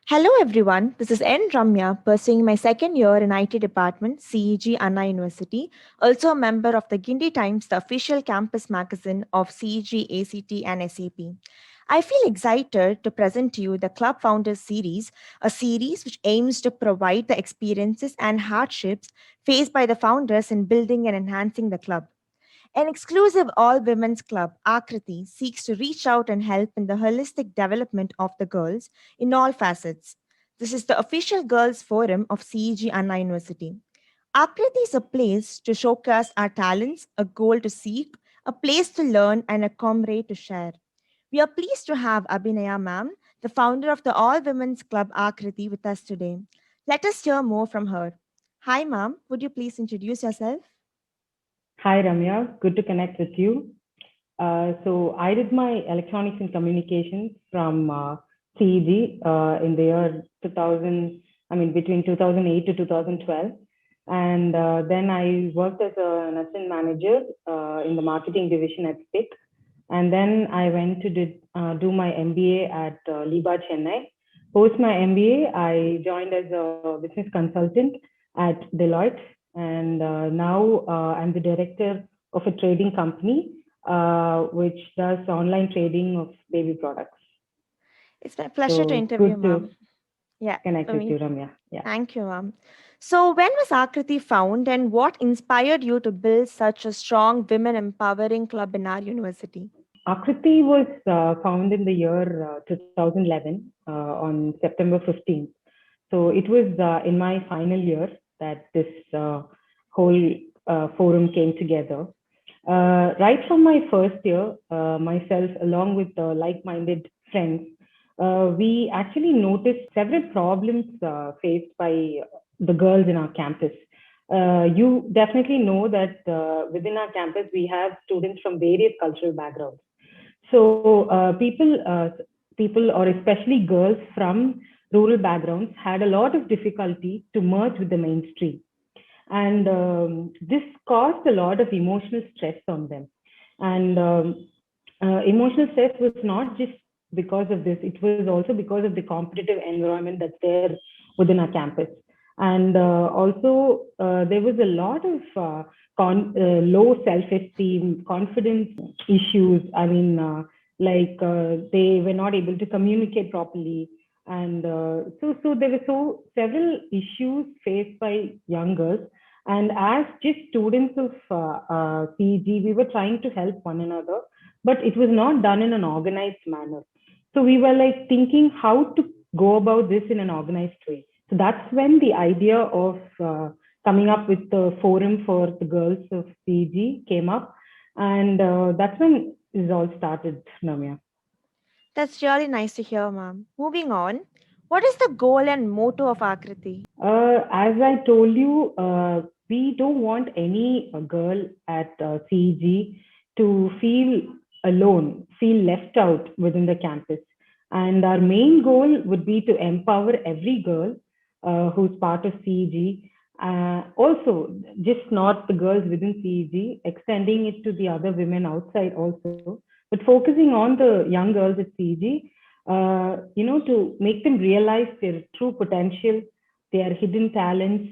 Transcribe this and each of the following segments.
Hello everyone, this is N. Ramya, pursuing my second year in IT department, CEG Anna University, also a member of the Guindy Times, the official campus magazine of CEG, ACT and SAP. I feel excited to present to you the Club Founders Series, a series which aims to provide the experiences and hardships faced by the founders in building and enhancing the club. An exclusive all women's club, Aakriti, seeks to reach out and help in the holistic development of the girls in all facets. This is the official girls' forum of CEG Anna University. Aakriti is a place to showcase our talents, a goal to seek, a place to learn, and a comrade to share. We are pleased to have Abinaya ma'am, the founder of the all women's club Aakriti, with us today. Let us hear more from her. Hi, ma'am. Would you please introduce yourself? Hi, Ramya. Good to connect with you. So I did my electronics and communications from CEG in the year 2000, between 2008 to 2012. And then I worked as an assistant manager in the marketing division at SPIC. And then I went to do my MBA at Liba, Chennai. Post my MBA, I joined as a business consultant at Deloitte. And now I'm the director of a trading company which does online trading of baby products. It's my pleasure to So interview, good ma'am. to Yeah, connect for with me. you, Ramya. Yeah. Thank you, ma'am. So, when was Akriti found and what inspired you to build such a strong women empowering club in our university? Akriti was found in the year 2011 on September 15th. So it was in my final year that this whole forum came together. Right from my first year, myself, along with like minded friends, we actually noticed several problems faced by the girls in our campus. You definitely know that within our campus, we have students from various cultural backgrounds. So people, or especially girls from rural backgrounds, had a lot of difficulty to merge with the mainstream, and this caused a lot of emotional stress on them. And emotional stress was not just because of this; it was also because of the competitive environment that's there within our campus. And also, there was a lot of low self-esteem, confidence issues. They were not able to communicate properly, and so there were several issues faced by young girls. And as just students of CG, we were trying to help one another, but it was not done in an organized manner. So we were like thinking how to go about this in an organized way. So that's when the idea of coming up with the forum for the girls of CG came up, and that's when it all started, Namya. That's really nice to hear, ma'am. Moving on, what is the goal and motto of Akriti? As I told you, we don't want any girl at CEG to feel alone, feel left out within the campus. And our main goal would be to empower every girl who's part of CEG. Also, just not the girls within CEG, extending it to the other women outside also, but focusing on the young girls at CEG, to make them realize their true potential, their hidden talents,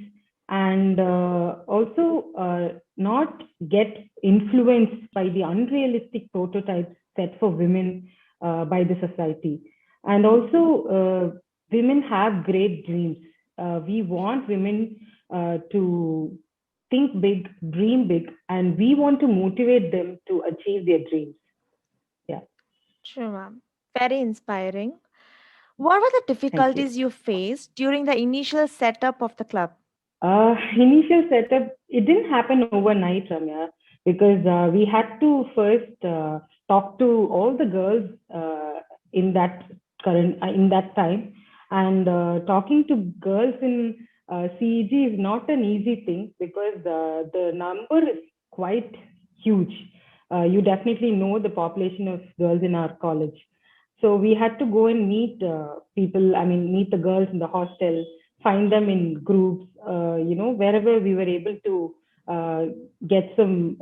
and also not get influenced by the unrealistic prototypes set for women by the society. And also, women have great dreams. We want women to think big, dream big, and we want to motivate them to achieve their dreams. Yeah, True, ma'am. Very inspiring. What were the thank you. difficulties you faced during the initial setup of the club? Initial setup, it didn't happen overnight, Ramya, because we had to first talk to all the girls in that in that time, and talking to girls in CEG is not an easy thing because the number is quite huge. You definitely know the population of girls in our college. So we had to go and meet people, meet the girls in the hostel, find them in groups, wherever we were able to get some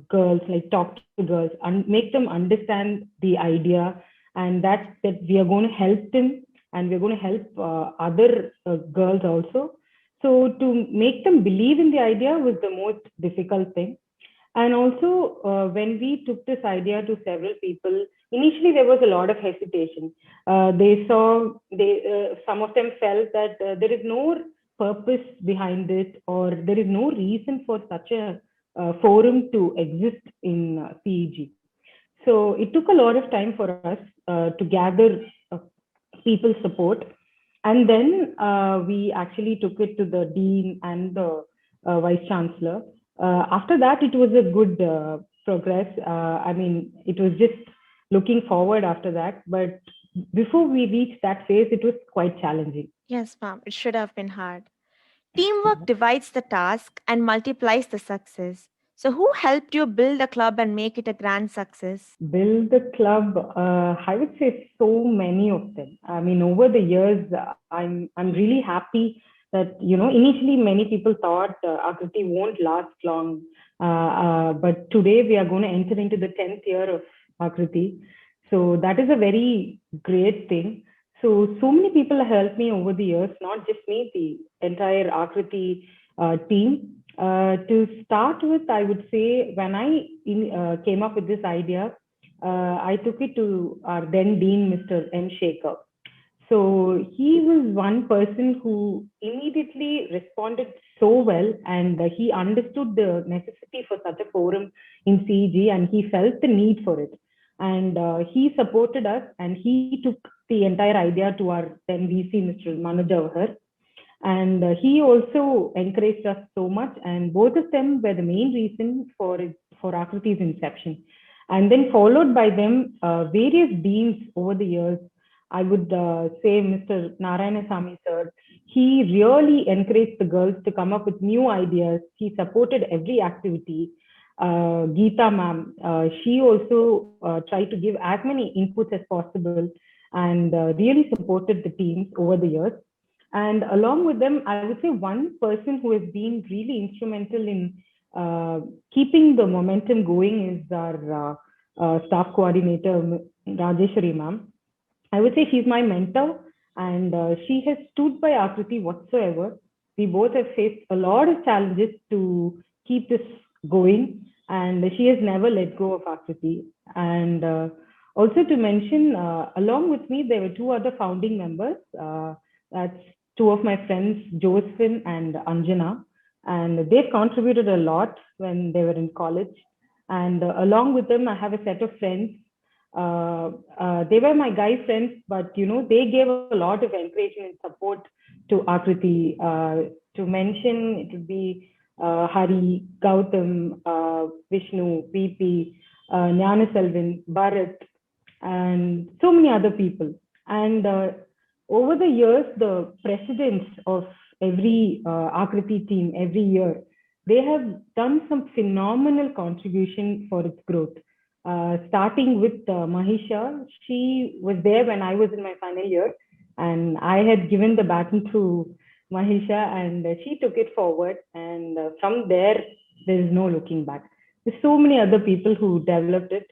girls, like talk to girls and make them understand the idea, and that we are going to help them and we're going to help other girls also. So to make them believe in the idea was the most difficult thing. And also, when we took this idea to several people, initially there was a lot of hesitation. Some of them felt that there is no purpose behind it, or there is no reason for such a forum to exist in CEG. So it took a lot of time for us to gather people's support. And then we actually took it to the dean and the vice chancellor. After that, it was a good progress. I mean, it was just looking forward after that. But before we reached that phase, it was quite challenging. Yes, ma'am, it should have been hard. Teamwork divides the task and multiplies the success. So, who helped you build a club and make it a grand success? Build the club, I would say so many of them. I mean, over the years, I'm really happy that, initially many people thought Aakriti won't last long. But today we are going to enter into the 10th year of Aakriti. So that is a very great thing. So many people have helped me over the years, not just me, the entire Aakriti team. To start with, I would say when I came up with this idea, I took it to our then dean, Mr. N. Shaker. So he was one person who immediately responded so well, and he understood the necessity for such a forum in CEG, and he felt the need for it. And he supported us, and he took the entire idea to our then VC, Mr. Manu Jawahar. And he also encouraged us so much, and both of them were the main reason for Aakriti's inception. And then followed by them, various deans over the years. I would say Mr. Narayanasamy sir, he really encouraged the girls to come up with new ideas. He supported every activity. Geeta ma'am, she also tried to give as many inputs as possible, and really supported the teams over the years. And along with them, I would say one person who has been really instrumental in keeping the momentum going is our staff coordinator, Rajeshwari ma'am. I would say she's my mentor, and she has stood by Aakriti whatsoever. We both have faced a lot of challenges to keep this going, and she has never let go of Aakriti. And also to mention, along with me, there were two other founding members. That's two of my friends, Josephine and Anjana, and they've contributed a lot when they were in college. And along with them, I have a set of friends. They were my guy friends, but they gave a lot of encouragement and support to Aakriti. To mention, it would be Hari, Gautam, Vishnu, VP, Jnana Selvan, Bharat, and so many other people. And over the years, the presidents of every Aakriti team every year, they have done some phenomenal contribution for its growth. Starting with Mahisha, she was there when I was in my final year, and I had given the baton to Mahisha, and she took it forward. And from there, there is no looking back. There's so many other people who developed it.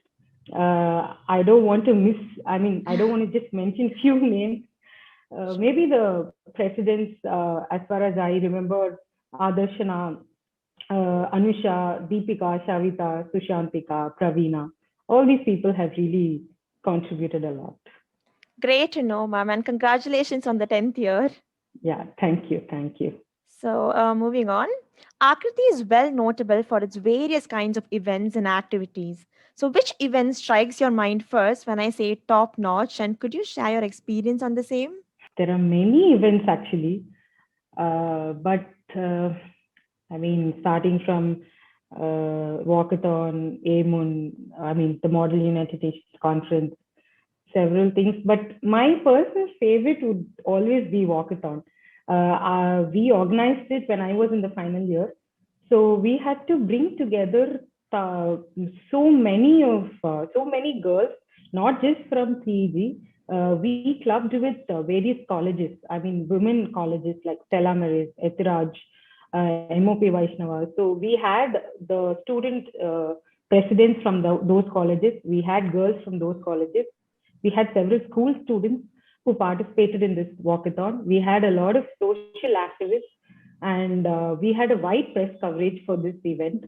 I don't want to I don't want to just mention few names. Maybe the presidents, as far as I remember, Adarshana, Anusha, Deepika, Shavita, Sushantika, Pravina, all these people have really contributed a lot. Great to know, ma'am, and congratulations on the 10th year. Yeah, thank you. Thank you. So, moving on, Akriti is well notable for its various kinds of events and activities. So, which event strikes your mind first when I say top notch, and could you share your experience on the same? There are many events actually, but I mean, starting from Walkathon, AMUN, I mean, the Model United Nations Conference, several things. But my personal favorite would always be Walkathon. We organized it when I was in the final year. So we had to bring together so many girls, not just from CEG. We clubbed with various colleges. I mean, women colleges like Stella Maris, Etiraj, MOP Vaishnava. So we had the student presidents from those colleges. We had girls from those colleges. We had several school students who participated in this walkathon. We had a lot of social activists, and we had a wide press coverage for this event.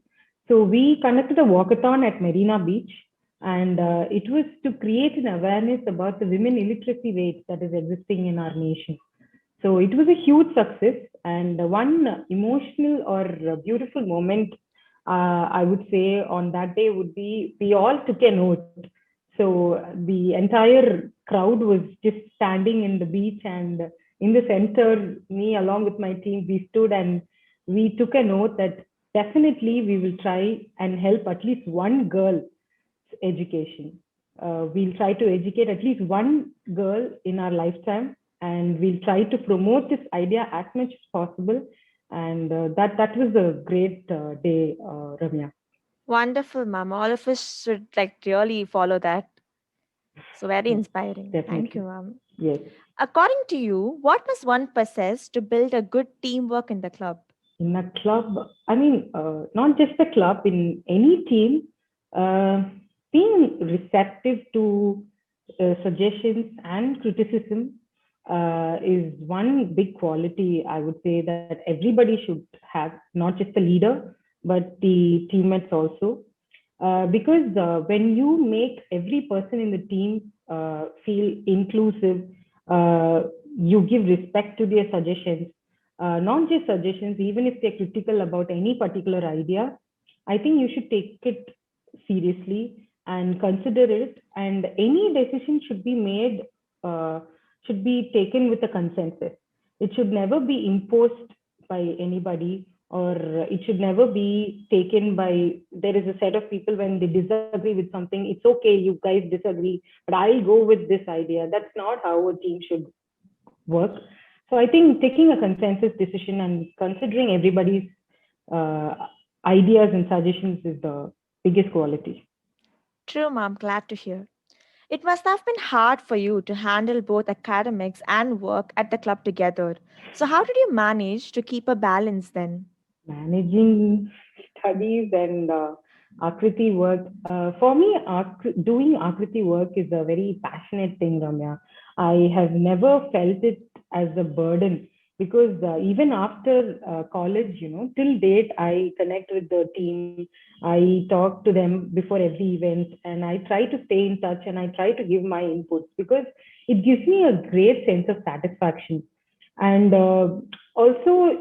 So we conducted a walkathon at Marina Beach, and it was to create an awareness about the women illiteracy rate that is existing in our nation. So it was a huge success, and one emotional or beautiful moment I would say on that day would be we all took an oath. So the entire crowd was just standing in the beach, and in the center, me along with my team, we stood and we took an oath that definitely we will try and help at least one girl education. We'll try to educate at least one girl in our lifetime, and we'll try to promote this idea as much as possible. And that was a great day, Ramya. Wonderful, ma'am. All of us should like really follow that. So very Yeah, inspiring. Thank you, definitely. ma'am. Yes. According to you, what must one possess to build a good teamwork in the club? In a club, I mean, not just a club, in any team, uh, being receptive to suggestions and criticism is one big quality I would say that everybody should have, not just the leader, but the teammates also. Because when you make every person in the team feel inclusive, uh, you give respect to their suggestions, not just suggestions, even if they're critical about any particular idea, I think you should take it seriously and consider it. And any decision should be made, uh, should be taken with a consensus. It should never be imposed by anybody, or it should never be taken by, there is a set of people when they disagree with something, it's okay, you guys disagree, but I'll go with this idea. That's not how a team should work. So I think taking a consensus decision and considering everybody's uh, ideas and suggestions is the biggest quality. True, ma'am. Glad to hear. It must have been hard for you to handle both academics and work at the club together. So, how did you manage to keep a balance then? Managing studies and Aakriti work. For me, doing Aakriti work is a very passionate thing, Ramya. I have never felt it as a burden because even after college, till date, I connect with the team. I talk to them before every event, and I try to stay in touch and I try to give my inputs because it gives me a great sense of satisfaction. And also,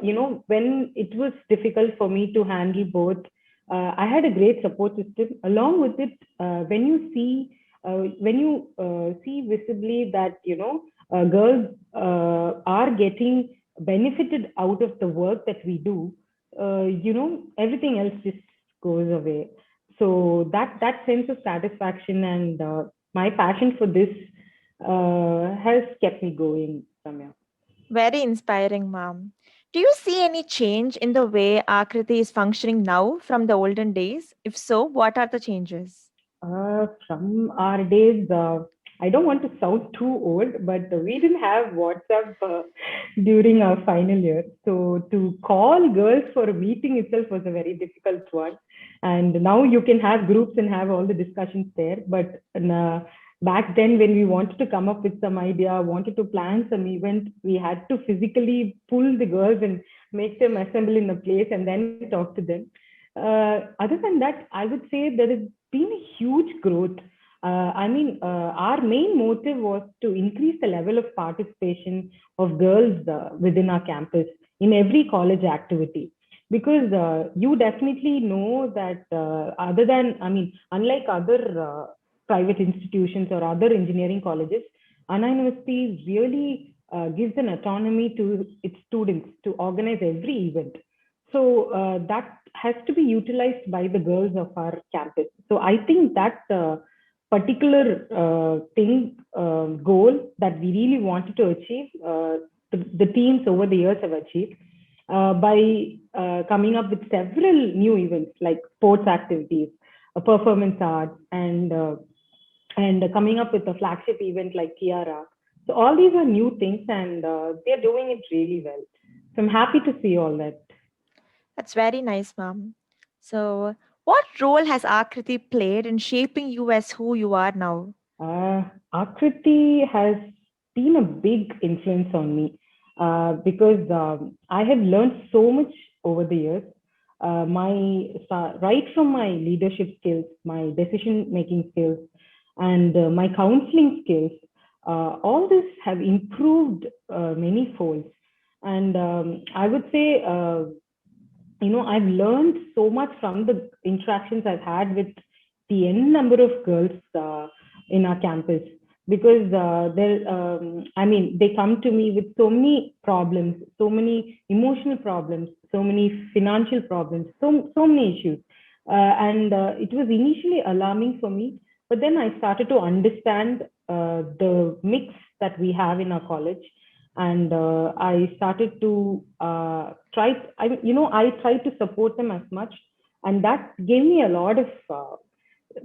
when it was difficult for me to handle both, I had a great support system. Along with it, when you see visibly that girls are getting benefited out of the work that we do, everything else just goes away. So that sense of satisfaction and my passion for this has kept me going, Samya. Very inspiring, ma'am. Do you see any change in the way Akriti is functioning now from the olden days? If so, what are the changes? From our days, I don't want to sound too old, but we didn't have WhatsApp during our final year. So to call girls for a meeting itself was a very difficult one. And now you can have groups and have all the discussions there. But back then, when we wanted to come up with some idea, wanted to plan some event, we had to physically pull the girls and make them assemble in a place and then talk to them. Other than that, I would say there is been a huge growth. Our main motive was to increase the level of participation of girls within our campus in every college activity. Because you definitely know that unlike other private institutions or other engineering colleges, Anna University really gives an autonomy to its students to organize every event. So that has to be utilized by the girls of our campus. So I think that particular goal that we really wanted to achieve, the teams over the years have achieved by coming up with several new events like sports activities, performance art, and coming up with a flagship event like Kiara. So all these are new things, and they're doing it really well. So I'm happy to see all that. That's very nice, ma'am. So, what role has Akriti played in shaping you as who you are now? Aakriti has been a big influence on me because I have learned so much over the years. Right from my leadership skills, my decision making skills, and my counseling skills, all this have improved many folds. And I would say, I've learned so much from the interactions I've had with the n number of girls in our campus because they come to me with so many problems, so many emotional problems, so many financial problems, so many issues, and it was initially alarming for me. But then I started to understand the mix that we have in our college, and I started to I tried to support them as much, and that gave me a lot of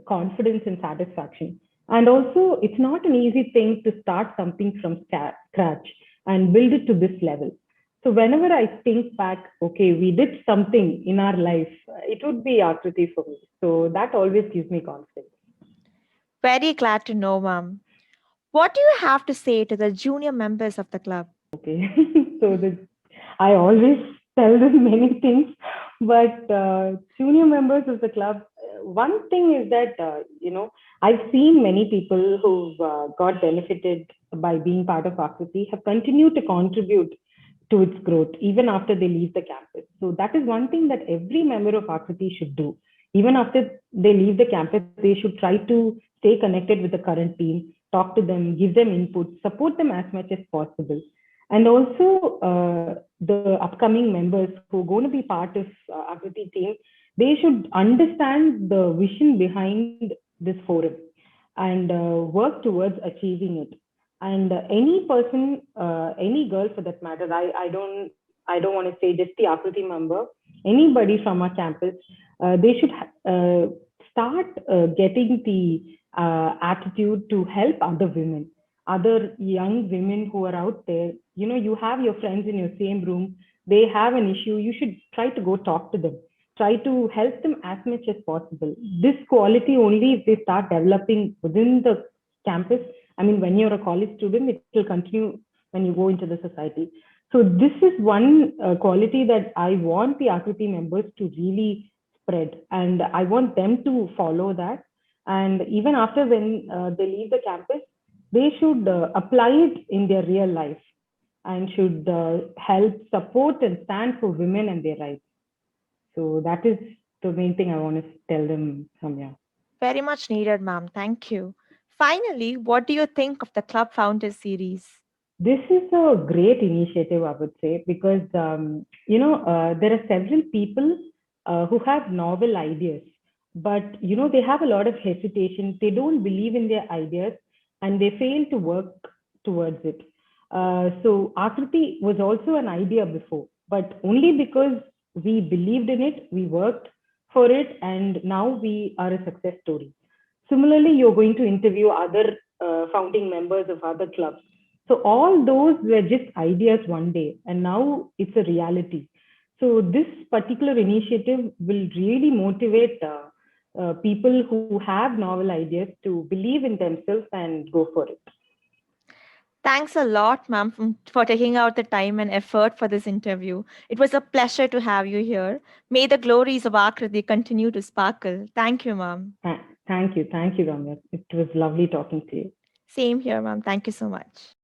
confidence and satisfaction. And also, it's not an easy thing to start something from scratch and build it to this level. So whenever I think back, okay, we did something in our life, it would be Aakriti for me. So that always gives me confidence. Very glad to know, ma'am. What do you have to say to the junior members of the club? Okay, so I always tell them many things, but junior members of the club, one thing is that, I've seen many people who've got benefited by being part of Akriti have continued to contribute to its growth even after they leave the campus. So that is one thing that every member of Akriti should do. Even after they leave the campus, they should try to stay connected with the current team, talk to them, give them input, support them as much as possible. And also, the upcoming members who are going to be part of Akriti team, they should understand the vision behind this forum and work towards achieving it. And any person, any girl for that matter, I don't want to say just the Akriti member, anybody from our campus, they should start getting the attitude to help other women, other young women who are out there. You have your friends in your same room, they have an issue, you should try to go talk to them, try to help them as much as possible. This quality only if they start developing within the campus. I mean, when you're a college student, it will continue when you go into the society. So this is one quality that I want the Akriti members to really spread, and I want them to follow that. And even after when they leave the campus, they should apply it in their real life and should help support and stand for women and their rights. So that is the main thing I want to tell them, Samya. Very much needed, ma'am. Thank you. Finally, what do you think of the Club Founders series? This is a great initiative, I would say, because there are several people who have novel ideas, but they have a lot of hesitation. They don't believe in their ideas, and they fail to work towards it. So Akriti was also an idea before, but only because we believed in it, we worked for it, and now we are a success story. Similarly, you're going to interview other founding members of other clubs, so all those were just ideas one day, and now it's a reality. So this particular initiative will really motivate people who have novel ideas to believe in themselves and go for it. Thanks a lot, ma'am, for taking out the time and effort for this interview. It was a pleasure to have you here. May the glories of Akriti continue to sparkle. Thank you, ma'am. Thank you, Ramya. It was lovely talking to you. Same here, ma'am. Thank you so much.